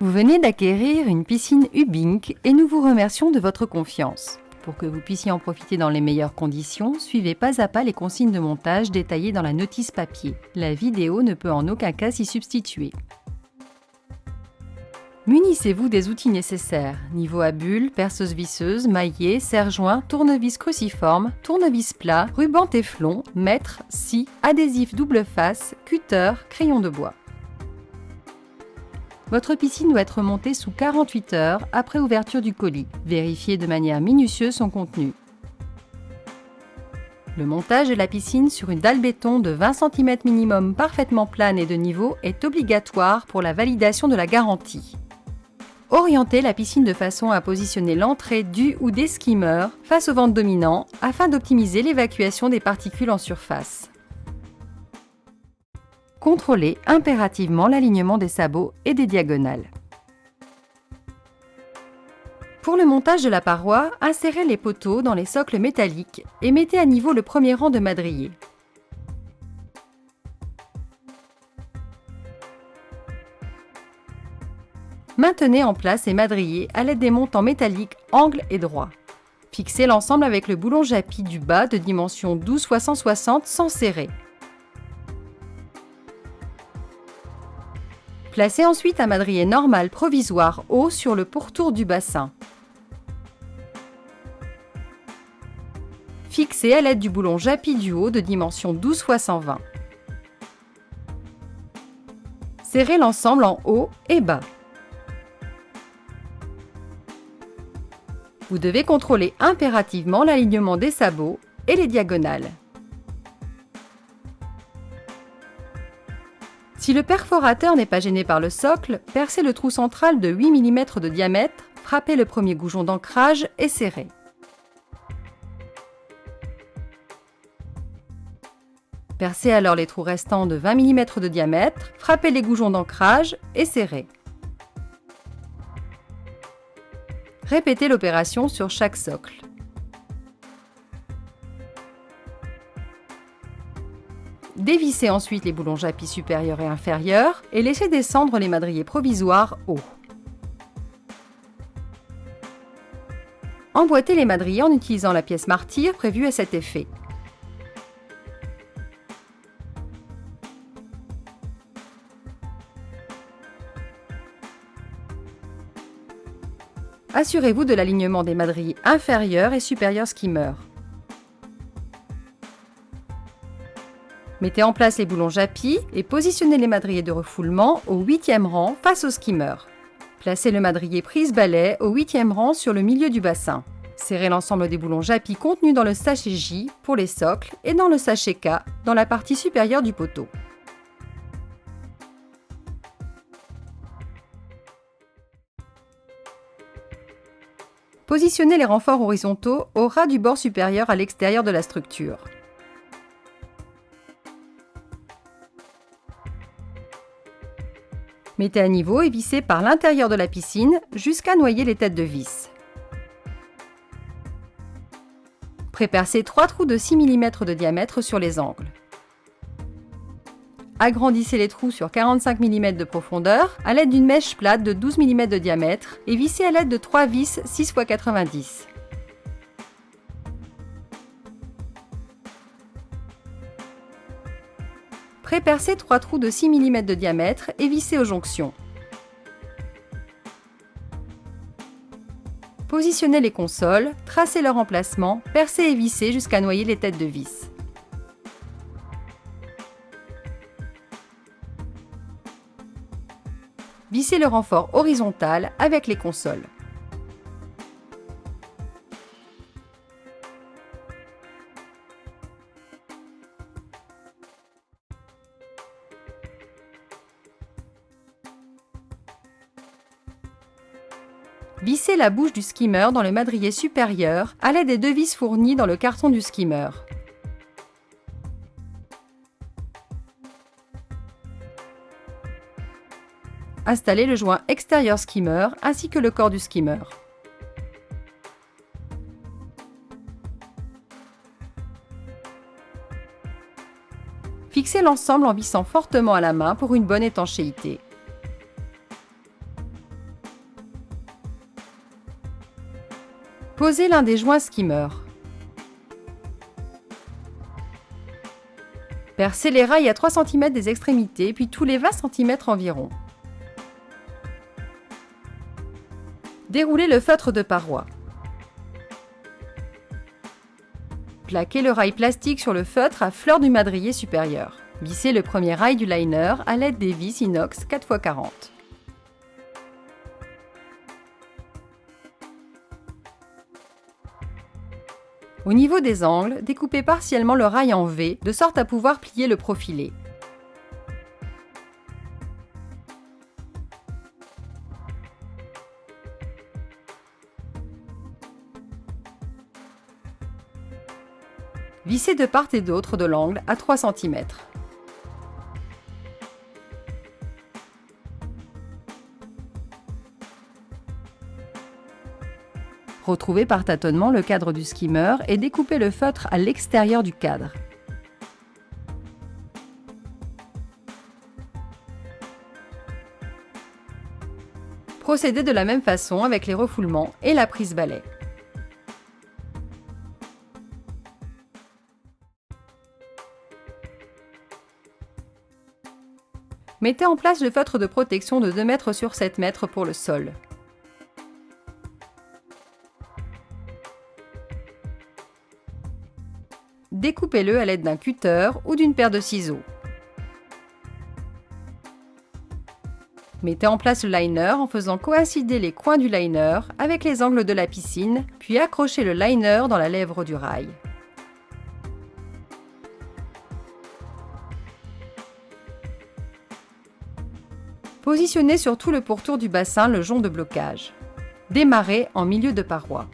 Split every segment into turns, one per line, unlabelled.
Vous venez d'acquérir une piscine Hubink et nous vous remercions de votre confiance. Pour que vous puissiez en profiter dans les meilleures conditions, suivez pas à pas les consignes de montage détaillées dans la notice papier. La vidéo ne peut en aucun cas s'y substituer. Munissez-vous des outils nécessaires, niveau à bulles, perceuse visseuse, maillet, serre-joint, tournevis cruciforme, tournevis plat, ruban téflon, mètre, scie, adhésif double face, cutter, crayon de bois. Votre piscine doit être montée sous 48 heures après ouverture du colis. Vérifiez de manière minutieuse son contenu. Le montage de la piscine sur une dalle béton de 20 cm minimum parfaitement plane et de niveau est obligatoire pour la validation de la garantie. Orientez la piscine de façon à positionner l'entrée du ou des skimmers face au ventre dominant afin d'optimiser l'évacuation des particules en surface. Contrôlez impérativement l'alignement des sabots et des diagonales. Pour le montage de la paroi, insérez les poteaux dans les socles métalliques et mettez à niveau le premier rang de madriers. Maintenez en place ces madriers à l'aide des montants métalliques angle et droit. Fixez l'ensemble avec le boulon Japy du bas de dimension 12 x 160 sans serrer. Placez ensuite un madrier normal provisoire haut sur le pourtour du bassin. Fixez à l'aide du boulon Japy du haut de dimension 12 x 120. Serrez l'ensemble en haut et bas. Vous devez contrôler impérativement l'alignement des sabots et les diagonales. Si le perforateur n'est pas gêné par le socle, percez le trou central de 8 mm de diamètre, frappez le premier goujon d'ancrage et serrez. Percez alors les trous restants de 20 mm de diamètre, frappez les goujons d'ancrage et serrez. Répétez l'opération sur chaque socle. Dévissez ensuite les boulons Japy supérieurs et inférieurs et laissez descendre les madriers provisoires haut. Emboîtez les madriers en utilisant la pièce martyr prévue à cet effet. Assurez-vous de l'alignement des madriers inférieurs et supérieurs skimmers. Mettez en place les boulons Japy et positionnez les madriers de refoulement au 8e rang face au skimmer. Placez le madrier prise-balai au 8e rang sur le milieu du bassin. Serrez l'ensemble des boulons Japy contenus dans le sachet J pour les socles et dans le sachet K dans la partie supérieure du poteau. Positionnez les renforts horizontaux au ras du bord supérieur à l'extérieur de la structure. Mettez à niveau et vissez par l'intérieur de la piscine jusqu'à noyer les têtes de vis. Prépercez 3 trous de 6 mm de diamètre sur les angles. Agrandissez les trous sur 45 mm de profondeur à l'aide d'une mèche plate de 12 mm de diamètre et vissez à l'aide de 3 vis 6 x 90. Prépercez 3 trous de 6 mm de diamètre et vissez aux jonctions. Positionnez les consoles, tracez leur emplacement, percez et vissez jusqu'à noyer les têtes de vis. Vissez le renfort horizontal avec les consoles. Vissez la bouche du skimmer dans le madrier supérieur à l'aide des 2 vis fournies dans le carton du skimmer. Installez le joint extérieur skimmer ainsi que le corps du skimmer. Fixez l'ensemble en vissant fortement à la main pour une bonne étanchéité. Posez l'un des joints skimmer. Percez les rails à 3 cm des extrémités, puis tous les 20 cm environ. Déroulez le feutre de paroi. Plaquez le rail plastique sur le feutre à fleur du madrier supérieur. Vissez le premier rail du liner à l'aide des vis inox 4x40. Au niveau des angles, découpez partiellement le rail en V, de sorte à pouvoir plier le profilé. Vissez de part et d'autre de l'angle à 3 cm. Retrouvez par tâtonnement le cadre du skimmer et découpez le feutre à l'extérieur du cadre. Procédez de la même façon avec les refoulements et la prise balai. Mettez en place le feutre de protection de 2 m sur 7 m pour le sol. Découpez-le à l'aide d'un cutter ou d'une paire de ciseaux. Mettez en place le liner en faisant coïncider les coins du liner avec les angles de la piscine, puis accrochez le liner dans la lèvre du rail. Positionnez sur tout le pourtour du bassin le jonc de blocage. Démarrez en milieu de paroi.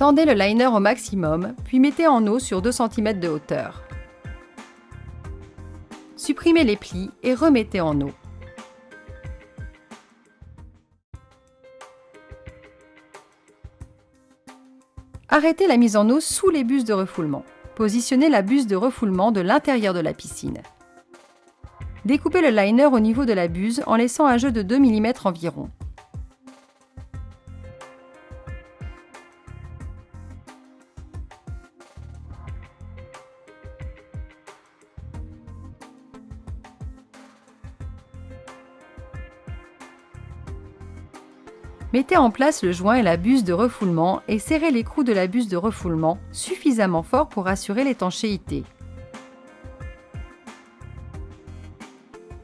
Tendez le liner au maximum, puis mettez en eau sur 2 cm de hauteur. Supprimez les plis et remettez en eau. Arrêtez la mise en eau sous les buses de refoulement. Positionnez la buse de refoulement de l'intérieur de la piscine. Découpez le liner au niveau de la buse en laissant un jeu de 2 mm environ. Mettez en place le joint et la buse de refoulement et serrez l'écrou de la buse de refoulement suffisamment fort pour assurer l'étanchéité.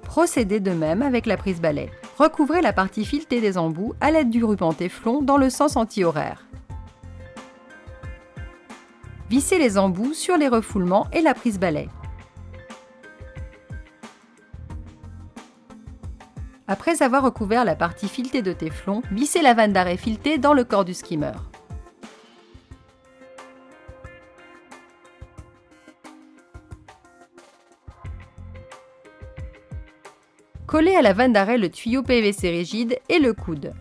Procédez de même avec la prise balai. Recouvrez la partie filetée des embouts à l'aide du ruban téflon dans le sens anti-horaire. Vissez les embouts sur les refoulements et la prise balai. Après avoir recouvert la partie filetée de téflon, vissez la vanne d'arrêt filetée dans le corps du skimmer. Collez à la vanne d'arrêt le tuyau PVC rigide et le coude.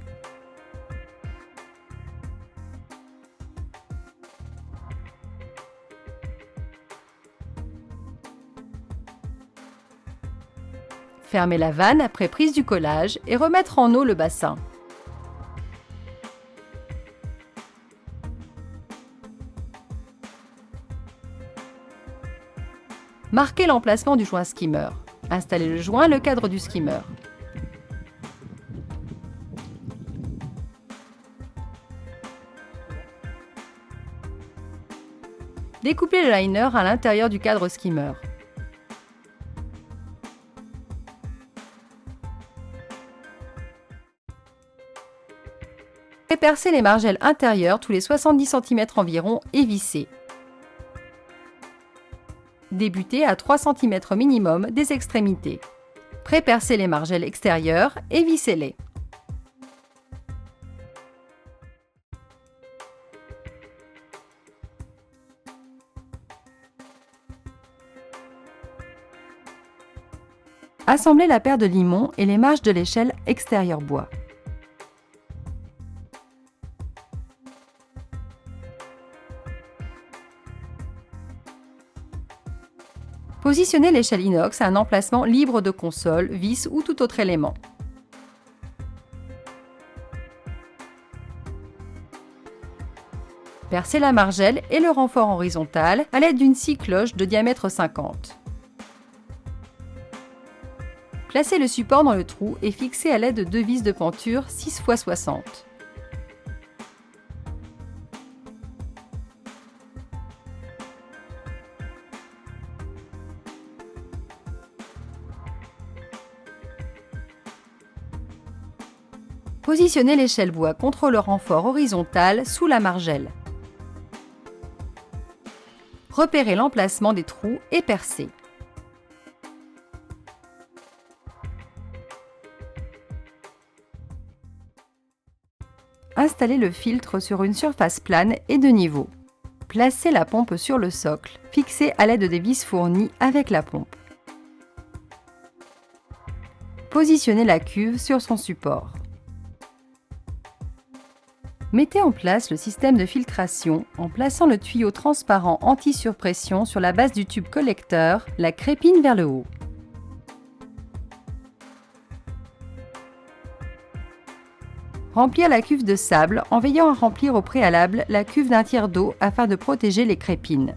Fermez la vanne après prise du collage et remettre en eau le bassin. Marquez l'emplacement du joint skimmer. Installez le joint et le cadre du skimmer. Découpez le liner à l'intérieur du cadre skimmer. Percez les margelles intérieures tous les 70 cm environ et vissez. Débutez à 3 cm minimum des extrémités. Pré-percez les margelles extérieures et vissez-les. Assemblez la paire de limons et les marches de l'échelle extérieure bois. Positionnez l'échelle inox à un emplacement libre de console, vis ou tout autre élément. Percez la margelle et le renfort horizontal à l'aide d'une scie cloche de diamètre 50. Placez le support dans le trou et fixez à l'aide de 2 vis de penture 6 x 60. Positionnez l'échelle bois contre le renfort horizontal sous la margelle. Repérez l'emplacement des trous et percez. Installez le filtre sur une surface plane et de niveau. Placez la pompe sur le socle, fixée à l'aide des vis fournies avec la pompe. Positionnez la cuve sur son support. Mettez en place le système de filtration en plaçant le tuyau transparent anti-surpression sur la base du tube collecteur, la crépine vers le haut. Remplir la cuve de sable en veillant à remplir au préalable la cuve d'un tiers d'eau afin de protéger les crépines.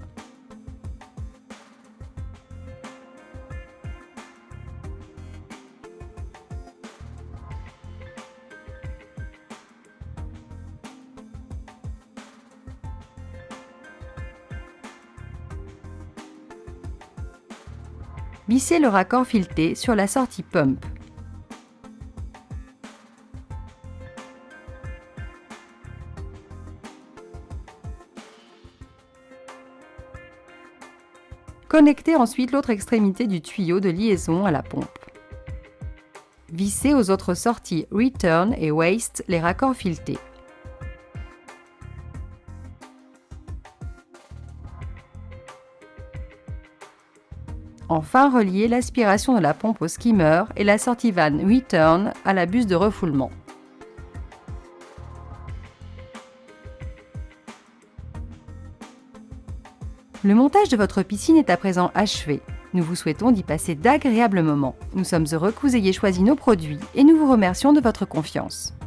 Vissez le raccord fileté sur la sortie pump. Connectez ensuite l'autre extrémité du tuyau de liaison à la pompe. Vissez aux autres sorties Return et Waste les raccords filetés. Enfin, reliez l'aspiration de la pompe au skimmer et la sortie vanne Return à la buse de refoulement. Le montage de votre piscine est à présent achevé. Nous vous souhaitons d'y passer d'agréables moments. Nous sommes heureux que vous ayez choisi nos produits et nous vous remercions de votre confiance.